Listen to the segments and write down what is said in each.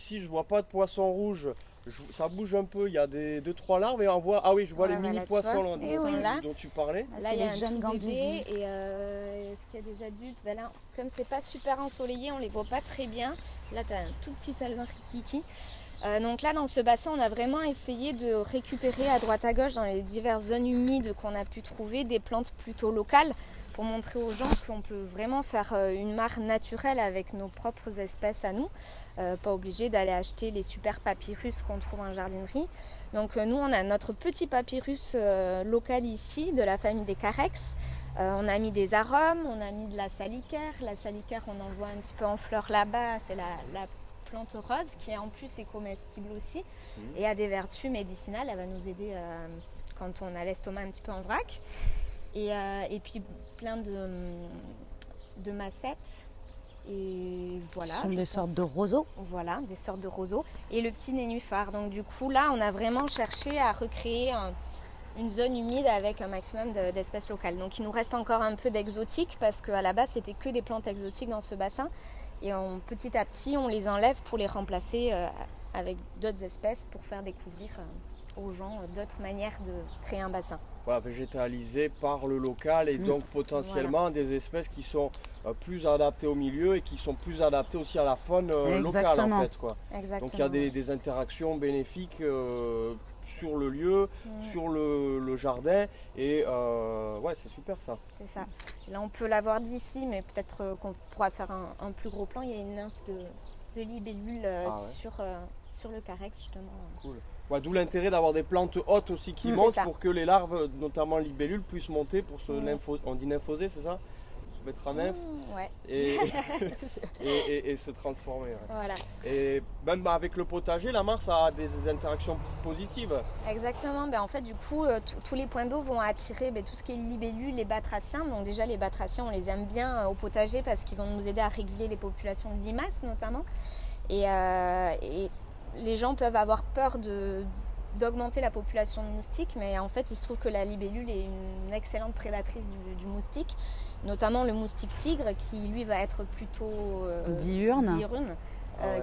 ici, je vois pas de poissons rouges. Ça bouge un peu, il y a 2-3 larves et on voit. Ah oui, je vois les Voilà, mini tu vois, poissons ils sont là. dont tu parlais. Là, C'est il y a les un jeunes tout gambisidés. bébé et est-ce qu'il y a des adultes? Ben là, comme c'est pas super ensoleillé, on les voit pas très bien. Là, tu as un tout petit alevin rikiki. Donc là, dans ce bassin, on a vraiment essayé de récupérer à droite à gauche, dans les diverses zones humides qu'on a pu trouver, des plantes plutôt locales pour montrer aux gens qu'on peut vraiment faire une mare naturelle avec nos propres espèces à nous. Pas obligé d'aller acheter les super papyrus qu'on trouve en jardinerie. Donc nous, on a notre petit papyrus local ici, de la famille des carex. On a mis des arômes, on a mis de la salicaire. La salicaire, on en voit un petit peu en fleurs là-bas, c'est la plante rose qui en plus est comestible aussi et a des vertus médicinales. Elle va nous aider quand on a l'estomac un petit peu en vrac. Et puis plein de massettes. Et voilà. Ce sont des sortes de roseaux. Voilà, des sortes de roseaux. Et le petit nénuphar. Donc du coup, là, on a vraiment cherché à recréer une zone humide avec un maximum d'espèces locales. Donc il nous reste encore un peu d'exotiques parce qu'à la base, c'était que des plantes exotiques dans ce bassin. Et petit à petit, on les enlève pour les remplacer avec d'autres espèces pour faire découvrir aux gens d'autres manières de créer un bassin. Voilà, végétalisé par le local et donc potentiellement des espèces qui sont plus adaptées au milieu et qui sont plus adaptées aussi à la faune locale en fait, quoi. Exactement. Donc il y a des interactions bénéfiques sur le lieu, sur le jardin et ouais, c'est super ça. C'est ça. Là on peut la voir d'ici, mais peut-être qu'on pourra faire un plus gros plan. Il y a une nymphe de libellule sur le carex justement. Cool. Ouais, d'où l'intérêt d'avoir des plantes hautes aussi qui montent pour que les larves, notamment libellules, puissent monter pour se on dit nymphoser, c'est ça? Se mettre en nymphe ouais. et se transformer. Ouais. Voilà. Et même avec le potager, la mare, ça a des interactions positives. Exactement. En fait, du coup, tous les points d'eau vont attirer tout ce qui est libellules, les batraciens. Donc déjà, les batraciens, on les aime bien au potager parce qu'ils vont nous aider à réguler les populations de limaces notamment. Et les gens peuvent avoir peur d'augmenter la population de moustiques, mais en fait il se trouve que la libellule est une excellente prédatrice du moustique, notamment le moustique tigre qui lui va être plutôt diurne.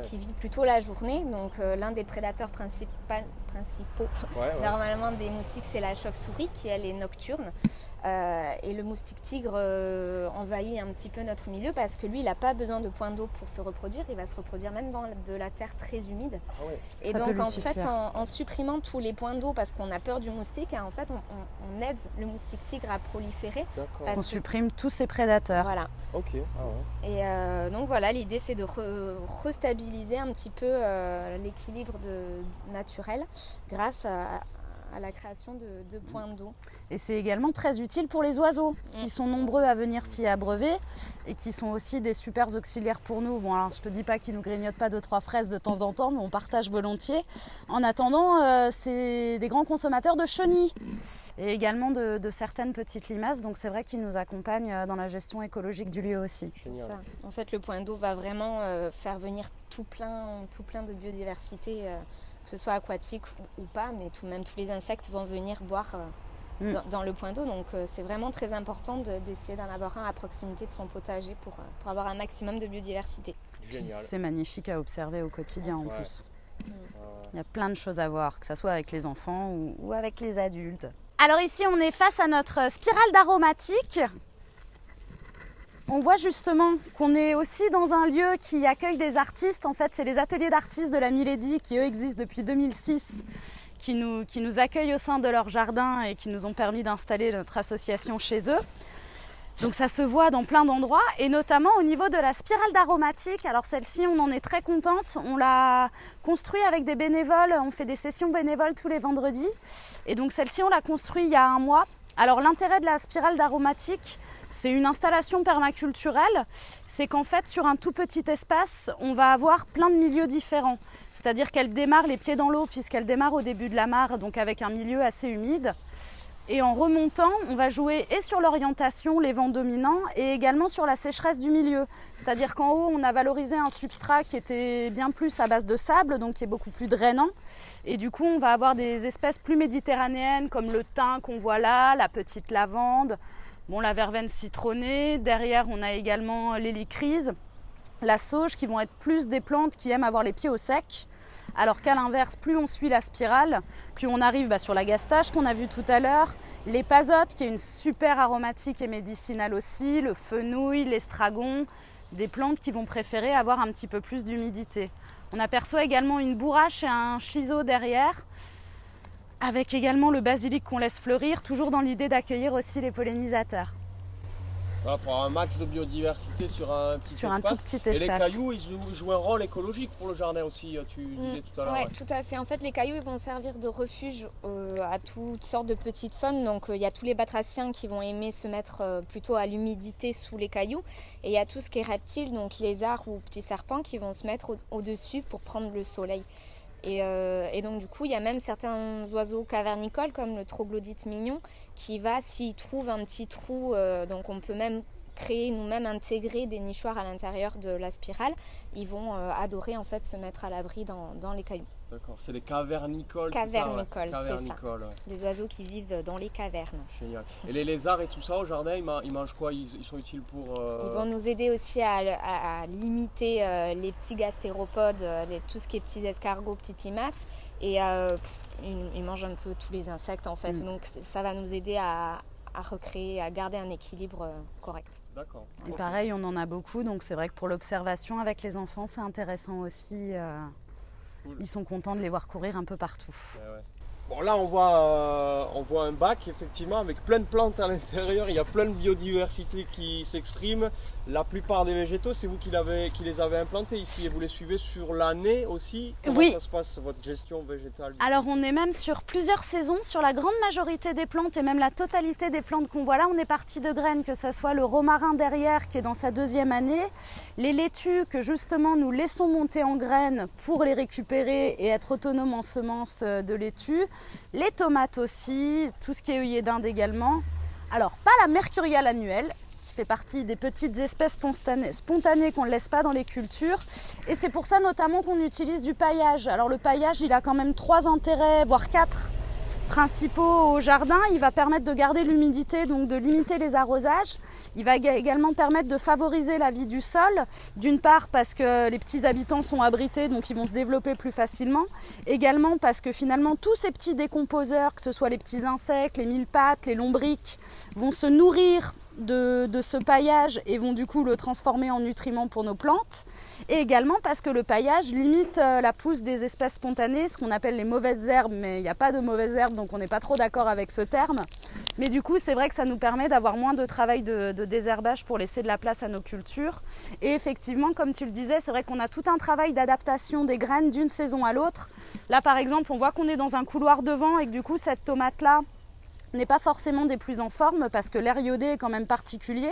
Qui vit plutôt la journée. Donc l'un des prédateurs principaux normalement des moustiques, c'est la chauve-souris qui elle est nocturne. Et le moustique tigre envahit un petit peu notre milieu parce que lui il n'a pas besoin de points d'eau pour se reproduire, il va se reproduire même dans de la terre très humide. Et donc en fait en supprimant tous les points d'eau parce qu'on a peur du moustique, en fait on aide le moustique tigre à proliférer. Parce qu'on supprime tous ces prédateurs. Voilà. Ok. Et donc voilà, l'idée c'est de restabiliser un petit peu l'équilibre naturel grâce à la création de points d'eau. Et c'est également très utile pour les oiseaux qui sont nombreux à venir s'y abreuver et qui sont aussi des super auxiliaires pour nous. Bon, alors je te dis pas qu'ils nous grignotent pas 2-3 fraises de temps en temps, mais on partage volontiers. En attendant, c'est des grands consommateurs de chenilles et également de certaines petites limaces. Donc c'est vrai qu'ils nous accompagnent dans la gestion écologique du lieu aussi. C'est ça. En fait, le point d'eau va vraiment faire venir tout plein de biodiversité. Que ce soit aquatique ou pas, mais même tous les insectes vont venir boire dans le point d'eau. Donc c'est vraiment très important d'essayer d'en avoir un à proximité de son potager pour avoir un maximum de biodiversité. C'est magnifique à observer au quotidien en plus. Il y a plein de choses à voir, que ce soit avec les enfants ou avec les adultes. Alors ici on est face à notre spirale d'aromatique. On voit justement qu'on est aussi dans un lieu qui accueille des artistes. En fait, c'est les ateliers d'artistes de la Milady qui, eux, existent depuis 2006, qui nous accueillent au sein de leur jardin et qui nous ont permis d'installer notre association chez eux. Donc ça se voit dans plein d'endroits et notamment au niveau de la spirale d'aromatique. Alors celle-ci, on en est très contente. On l'a construite avec des bénévoles. On fait des sessions bénévoles tous les vendredis. Et donc celle-ci, on l'a construite il y a 1 mois. Alors l'intérêt de la spirale d'aromatique, c'est une installation permaculturelle. C'est qu'en fait, sur un tout petit espace, on va avoir plein de milieux différents. C'est-à-dire qu'elle démarre les pieds dans l'eau puisqu'elle démarre au début de la mare, donc avec un milieu assez humide. Et en remontant, on va jouer et sur l'orientation, les vents dominants, et également sur la sécheresse du milieu. C'est-à-dire qu'en haut, on a valorisé un substrat qui était bien plus à base de sable, donc qui est beaucoup plus drainant. Et du coup, on va avoir des espèces plus méditerranéennes, comme le thym qu'on voit là, la petite lavande, la verveine citronnée. Derrière, on a également l'hélicryse. la sauge, qui vont être plus des plantes qui aiment avoir les pieds au sec. Alors qu'à l'inverse, plus on suit la spirale, plus on arrive sur l'agastache qu'on a vu tout à l'heure, l'épazote qui est une super aromatique et médicinale aussi, le fenouil, l'estragon, des plantes qui vont préférer avoir un petit peu plus d'humidité. On aperçoit également une bourrache et un chiseau derrière, avec également le basilic qu'on laisse fleurir, toujours dans l'idée d'accueillir aussi les pollinisateurs. Voilà, pour avoir un max de biodiversité sur un petit espace. Un tout petit espace. Et les cailloux, ils jouent un rôle écologique pour le jardin aussi, tu disais tout à l'heure. Oui, tout à fait. En fait, les cailloux ils vont servir de refuge à toutes sortes de petites faunes. Donc, il y a tous les batraciens qui vont aimer se mettre plutôt à l'humidité sous les cailloux. Et il y a tout ce qui est reptiles, donc lézards ou petits serpents qui vont se mettre au-dessus pour prendre le soleil. Et donc du coup, il y a même certains oiseaux cavernicoles comme le troglodyte mignon qui va, s'il trouve un petit trou, donc on peut même créer, nous-mêmes intégrer des nichoirs à l'intérieur de la spirale, ils vont adorer en fait se mettre à l'abri dans les cailloux. D'accord, c'est les cavernicoles, Cavernicoles, c'est ça, c'est ça. Ouais. Les oiseaux qui vivent dans les cavernes. Génial. Et les lézards et tout ça au jardin, ils mangent quoi? Ils sont utiles pour... Ils vont nous aider aussi à limiter les petits gastéropodes, tout ce qui est petits escargots, petites limaces. Et ils mangent un peu tous les insectes en fait. Donc ça va nous aider à recréer, à garder un équilibre correct. D'accord. Et pareil, on en a beaucoup. Donc c'est vrai que pour l'observation avec les enfants, c'est intéressant aussi. Cool. Ils sont contents de les voir courir un peu partout. Ouais. Bon, là, on voit un bac, effectivement, avec plein de plantes à l'intérieur. Il y a plein de biodiversité qui s'exprime. La plupart des végétaux, c'est vous qui les avez implantés ici et vous les suivez sur l'année aussi. Comment ça se passe, votre gestion végétale? Alors, on est même sur plusieurs saisons. Sur la grande majorité des plantes et même la totalité des plantes qu'on voit là, on est parti de graines, que ce soit le romarin derrière qui est dans sa 2e année, les laitues que justement nous laissons monter en graines pour les récupérer et être autonomes en semences de laitue, les tomates aussi, tout ce qui est œillet d'Inde également. Alors, pas la mercuriale annuelle, qui fait partie des petites espèces spontanées qu'on ne laisse pas dans les cultures. Et c'est pour ça notamment qu'on utilise du paillage. Alors le paillage, il a quand même 3 intérêts, voire 4 principaux au jardin. Il va permettre de garder l'humidité, donc de limiter les arrosages. Il va également permettre de favoriser la vie du sol. D'une part parce que les petits habitants sont abrités, donc ils vont se développer plus facilement. Également parce que finalement tous ces petits décomposeurs, que ce soit les petits insectes, les mille-pattes, les lombrics, vont se nourrir de ce paillage et vont du coup le transformer en nutriments pour nos plantes. Et également parce que le paillage limite la pousse des espèces spontanées, ce qu'on appelle les mauvaises herbes, mais il n'y a pas de mauvaises herbes, donc on n'est pas trop d'accord avec ce terme. Mais du coup, c'est vrai que ça nous permet d'avoir moins de travail de désherbage pour laisser de la place à nos cultures. Et effectivement, comme tu le disais, c'est vrai qu'on a tout un travail d'adaptation des graines d'une saison à l'autre. Là, par exemple, on voit qu'on est dans un couloir de vent et que du coup, cette tomate-là n'est pas forcément des plus en forme parce que l'air iodé est quand même particulier.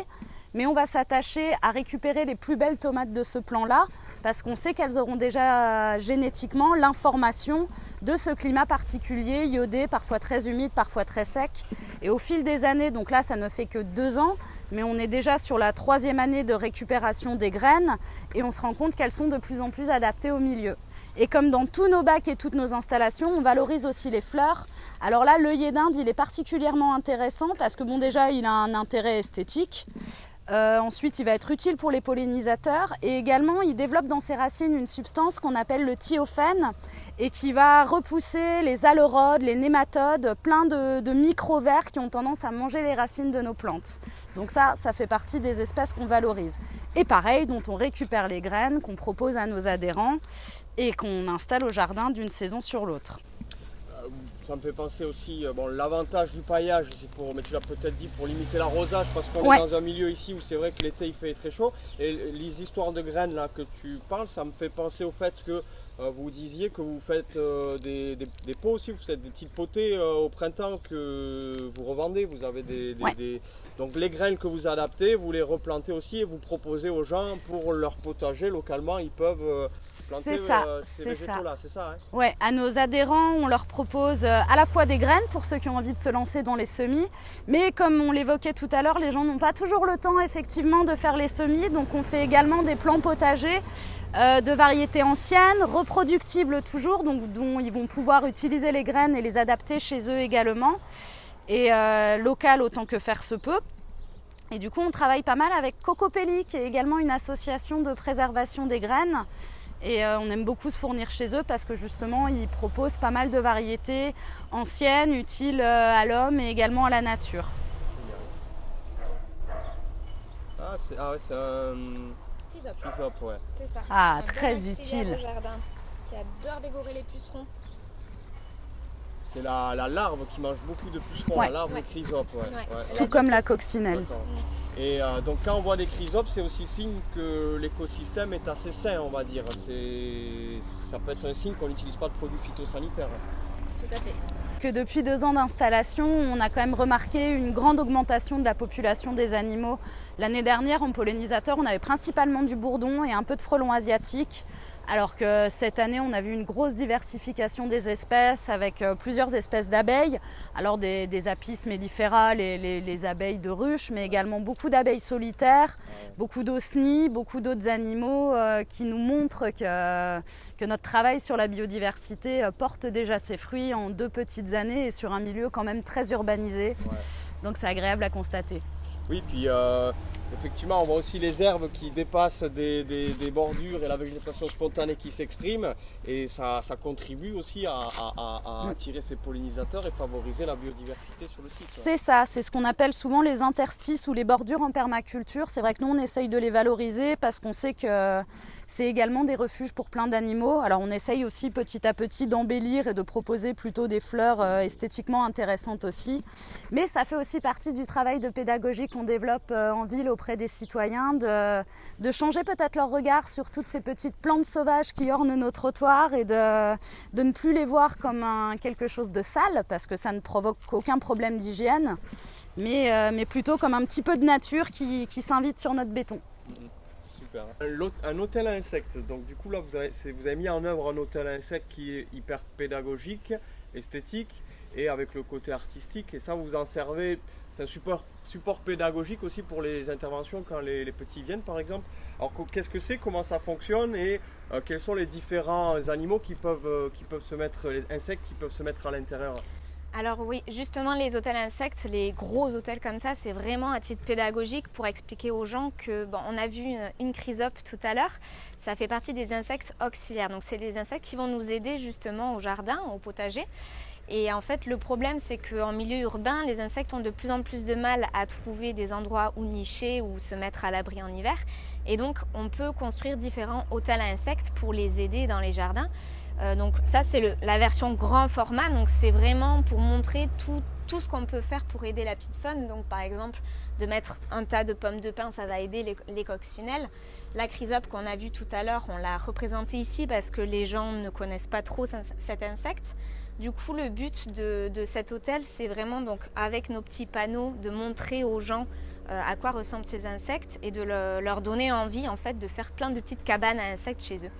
Mais on va s'attacher à récupérer les plus belles tomates de ce plan-là parce qu'on sait qu'elles auront déjà génétiquement l'information de ce climat particulier, iodé, parfois très humide, parfois très sec. Et au fil des années, donc là ça ne fait que 2 ans, mais on est déjà sur la 3e année de récupération des graines et on se rend compte qu'elles sont de plus en plus adaptées au milieu. Et comme dans tous nos bacs et toutes nos installations, on valorise aussi les fleurs. Alors là, l'œillet d'Inde, il est particulièrement intéressant parce que bon, déjà, il a un intérêt esthétique. Ensuite, il va être utile pour les pollinisateurs et également, il développe dans ses racines une substance qu'on appelle le thiophène et qui va repousser les aleurodes, les nématodes, plein de micro-vers qui ont tendance à manger les racines de nos plantes. Donc ça fait partie des espèces qu'on valorise. Et pareil, dont on récupère les graines, qu'on propose à nos adhérents et qu'on installe au jardin d'une saison sur l'autre. Ça me fait penser aussi, l'avantage du paillage, mais tu l'as peut-être dit, pour limiter l'arrosage, parce qu'on est dans un milieu ici où c'est vrai que l'été il fait très chaud. Et les histoires de graines là que tu parles, ça me fait penser au fait que vous disiez que vous faites des pots aussi, vous faites des petites potées au printemps que vous revendez. Vous avez donc les graines que vous adaptez, vous les replantez aussi et vous proposez aux gens pour leur potager localement, ils peuvent planter ces végétaux-là, c'est ça, hein? Ouais, à nos adhérents, on leur propose à la fois des graines pour ceux qui ont envie de se lancer dans les semis, mais comme on l'évoquait tout à l'heure, les gens n'ont pas toujours le temps effectivement de faire les semis, donc on fait également des plants potagers de variétés anciennes, reproductibles toujours, donc dont ils vont pouvoir utiliser les graines et les adapter chez eux également, et locales autant que faire se peut. Et du coup, on travaille pas mal avec Cocopelli, qui est également une association de préservation des graines. Et on aime beaucoup se fournir chez eux parce que justement, ils proposent pas mal de variétés anciennes, utiles à l'homme et également à la nature. Ah, c'est un chrysope, ouais. C'est ça. Ah, Un très bon auxiliaire utile. au jardin qui adore dévorer les pucerons. C'est la larve qui mange beaucoup de pucerons, Ouais. la larve chrysope. Tout comme la coccinelle. Et donc quand on voit des chrysopes, c'est aussi signe que l'écosystème est assez sain, on va dire. Ça peut être un signe qu'on n'utilise pas de produits phytosanitaires. Tout à fait. Que depuis 2 ans d'installation, on a quand même remarqué une grande augmentation de la population des animaux. L'année dernière, en pollinisateur, on avait principalement du bourdon et un peu de frelons asiatiques. Alors que cette année, on a vu une grosse diversification des espèces avec plusieurs espèces d'abeilles. Alors des Apis mellifera, les abeilles de ruche, mais également beaucoup d'abeilles solitaires, beaucoup d'osnies, beaucoup d'autres animaux qui nous montrent que notre travail sur la biodiversité porte déjà ses fruits en 2 petites années et sur un milieu quand même très urbanisé. Ouais. Donc c'est agréable à constater. Oui, puis effectivement, on voit aussi les herbes qui dépassent des bordures et la végétation spontanée qui s'exprime. Et ça contribue aussi à attirer ces pollinisateurs et favoriser la biodiversité sur le site. C'est ça, c'est ce qu'on appelle souvent les interstices ou les bordures en permaculture. C'est vrai que nous, on essaye de les valoriser parce qu'on sait que c'est également des refuges pour plein d'animaux. Alors on essaye aussi petit à petit d'embellir et de proposer plutôt des fleurs esthétiquement intéressantes aussi. Mais ça fait aussi partie du travail de pédagogie qu'on développe en ville auprès des citoyens, de changer peut-être leur regard sur toutes ces petites plantes sauvages qui ornent nos trottoirs et de ne plus les voir comme quelque chose de sale parce que ça ne provoque aucun problème d'hygiène, mais plutôt comme un petit peu de nature qui s'invite sur notre béton. Super. Un hôtel à insectes, donc du coup là vous avez mis en œuvre un hôtel à insectes qui est hyper pédagogique, esthétique et avec le côté artistique, et ça vous en servez, c'est un support pédagogique aussi pour les interventions quand les petits viennent par exemple. Alors qu'est-ce que c'est, comment ça fonctionne et quels sont les différents animaux qui peuvent se mettre, les insectes qui peuvent se mettre à l'intérieur? Alors oui, justement les hôtels insectes, les gros hôtels comme ça, c'est vraiment à titre pédagogique pour expliquer aux gens que, on a vu une chrysope tout à l'heure, ça fait partie des insectes auxiliaires. Donc c'est des insectes qui vont nous aider justement au jardin, au potager. Et en fait, le problème, c'est qu'en milieu urbain, les insectes ont de plus en plus de mal à trouver des endroits où nicher ou se mettre à l'abri en hiver. Et donc, on peut construire différents hôtels à insectes pour les aider dans les jardins. Donc ça, c'est la version grand format. Donc c'est vraiment pour montrer tout ce qu'on peut faire pour aider la petite faune. Donc par exemple, de mettre un tas de pommes de pin, ça va aider les coccinelles. La chrysope qu'on a vue tout à l'heure, on l'a représentée ici parce que les gens ne connaissent pas trop cet insecte. Du coup, le but de cet hôtel, c'est vraiment, donc, avec nos petits panneaux, de montrer aux gens à quoi ressemblent ces insectes et de leur donner envie en fait, de faire plein de petites cabanes à insectes chez eux.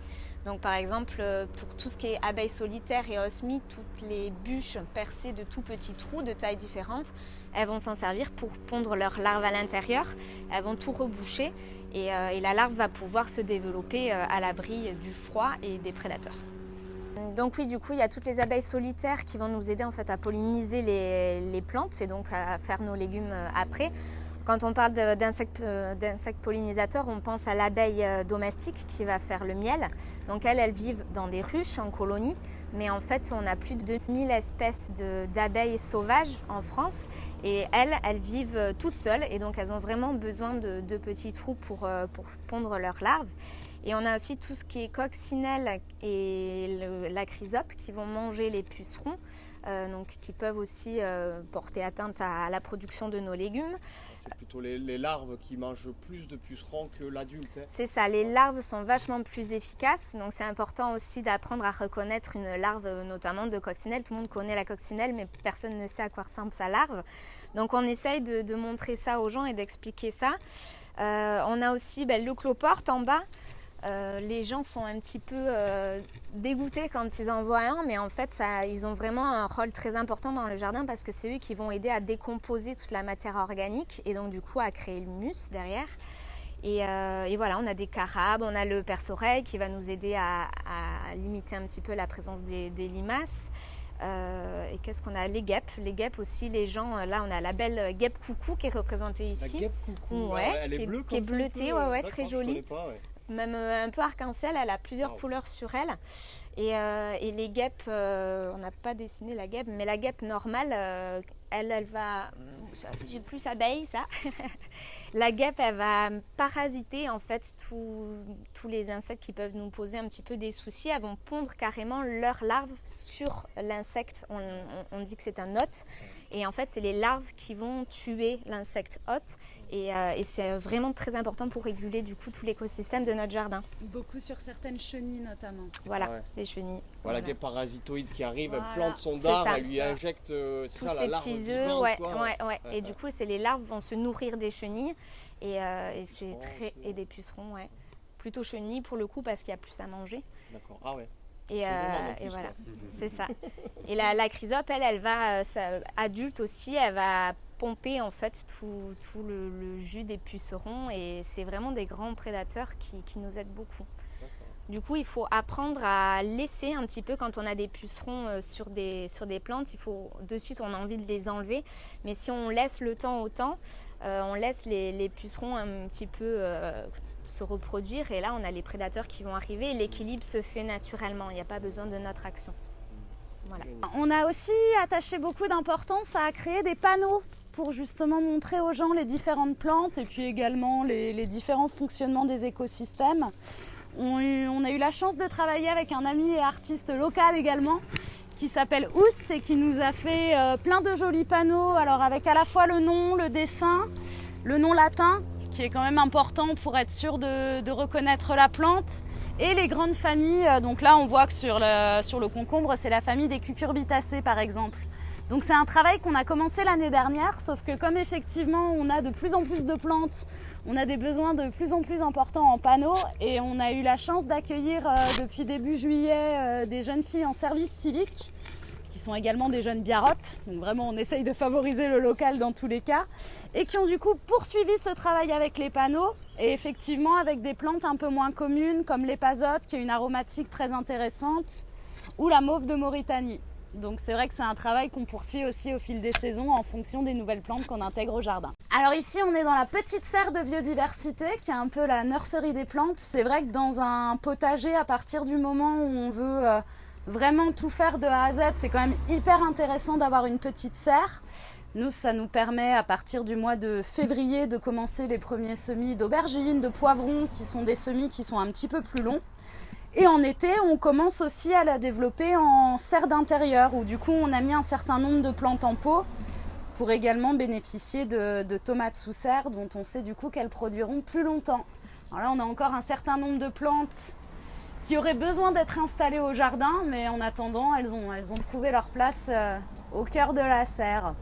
Donc par exemple, pour tout ce qui est abeilles solitaires et osmies, toutes les bûches percées de tout petits trous de tailles différentes, elles vont s'en servir pour pondre leurs larves à l'intérieur. Elles vont tout reboucher et la larve va pouvoir se développer à l'abri du froid et des prédateurs. Donc oui, du coup, il y a toutes les abeilles solitaires qui vont nous aider en fait à polliniser les plantes et donc à faire nos légumes après. Quand on parle d'insectes pollinisateurs, on pense à l'abeille domestique qui va faire le miel. Donc elles vivent dans des ruches en colonie, mais en fait on a plus de 2000 espèces d'abeilles sauvages en France et elles vivent toutes seules et donc elles ont vraiment besoin de petits trous pour pondre leurs larves. Et on a aussi tout ce qui est coccinelle et la chrysope qui vont manger les pucerons, donc qui peuvent aussi porter atteinte à la production de nos légumes. C'est plutôt les larves qui mangent plus de pucerons que l'adulte. Hein. C'est ça, les larves sont vachement plus efficaces, donc c'est important aussi d'apprendre à reconnaître une larve, notamment de coccinelle. Tout le monde connaît la coccinelle, mais personne ne sait à quoi ressemble sa larve. Donc on essaye de montrer ça aux gens et d'expliquer ça. On a aussi le cloporte en bas. Les gens sont un petit peu dégoûtés quand ils en voient un, mais en fait ils ont vraiment un rôle très important dans le jardin parce que c'est eux qui vont aider à décomposer toute la matière organique et donc du coup à créer l'humus derrière. Et voilà, on a des carabes, on a le perce-oreille qui va nous aider à limiter un petit peu la présence des limaces. Et qu'est-ce qu'on a? Les guêpes. Les guêpes aussi, les gens, là on a la belle guêpe coucou qui est représentée ici. La guêpe coucou, ouais, elle est bleue qui est bleutée, ouais, très jolie. Ouais. Même un peu arc-en-ciel, elle a plusieurs couleurs sur elle. Et les guêpes, on n'a pas dessiné la guêpe, mais la guêpe normale, elle va... C'est plus abeille, ça. La guêpe, elle va parasiter, en fait, tous les insectes qui peuvent nous poser un petit peu des soucis. Elles vont pondre carrément leurs larves sur l'insecte. On dit que c'est un hôte. Et en fait, c'est les larves qui vont tuer l'insecte hôte. Et c'est vraiment très important pour réguler, du coup, tout l'écosystème de notre jardin. Beaucoup sur certaines chenilles, notamment. Voilà, les chenilles. Voilà, des parasitoïdes qui arrivent, Voilà. elle plante son dard, ça, elle lui injecte tous la ces larve petits vivante, œufs, quoi. Et du coup, les larves vont se nourrir des chenilles et c'est et des pucerons, plutôt chenilles pour le coup parce qu'il y a plus à manger. D'accord. Ah ouais. Et voilà, c'est ça. Et la chrysope, elle va, adulte aussi, elle va pomper en fait tout le jus des pucerons et c'est vraiment des grands prédateurs qui nous aident beaucoup. Du coup, il faut apprendre à laisser un petit peu quand on a des pucerons sur des plantes. Il faut de suite, on a envie de les enlever. Mais si on laisse le temps au temps, on laisse les pucerons un petit peu se reproduire. Et là, on a les prédateurs qui vont arriver. Et l'équilibre se fait naturellement. Il n'y a pas besoin de notre action. Voilà. On a aussi attaché beaucoup d'importance à créer des panneaux pour justement montrer aux gens les différentes plantes et puis également les différents fonctionnements des écosystèmes. On a eu la chance de travailler avec un ami et artiste local également qui s'appelle Oust et qui nous a fait plein de jolis panneaux, alors avec à la fois le nom, le dessin, le nom latin qui est quand même important pour être sûr de reconnaître la plante et les grandes familles. Donc là on voit que sur le concombre c'est la famille des cucurbitacées par exemple. Donc c'est un travail qu'on a commencé l'année dernière, sauf que comme effectivement on a de plus en plus de plantes, on a des besoins de plus en plus importants en panneaux et on a eu la chance d'accueillir depuis début juillet des jeunes filles en service civique qui sont également des jeunes biarrottes, donc vraiment on essaye de favoriser le local dans tous les cas, et qui ont du coup poursuivi ce travail avec les panneaux et effectivement avec des plantes un peu moins communes comme l'épazote qui a une aromatique très intéressante ou la mauve de Mauritanie. Donc c'est vrai que c'est un travail qu'on poursuit aussi au fil des saisons en fonction des nouvelles plantes qu'on intègre au jardin. Alors ici on est dans la petite serre de biodiversité qui est un peu la nurserie des plantes. C'est vrai que dans un potager, à partir du moment où on veut vraiment tout faire de A à Z, c'est quand même hyper intéressant d'avoir une petite serre. Nous, ça nous permet à partir du mois de février de commencer les premiers semis d'aubergines, de poivrons qui sont des semis qui sont un petit peu plus longs. Et en été, on commence aussi à la développer en serre d'intérieur où du coup on a mis un certain nombre de plantes en pot pour également bénéficier de tomates sous serre dont on sait du coup qu'elles produiront plus longtemps. Alors là on a encore un certain nombre de plantes qui auraient besoin d'être installées au jardin, mais en attendant elles ont trouvé leur place au cœur de la serre.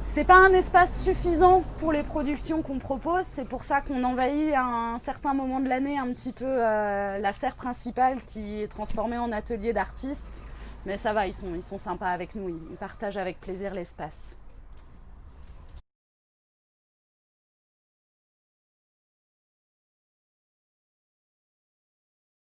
C'est pas un espace suffisant pour les productions qu'on propose, c'est pour ça qu'on envahit à un certain moment de l'année un petit peu la serre principale qui est transformée en atelier d'artistes. Mais ça va, ils sont sympas avec nous, ils partagent avec plaisir l'espace.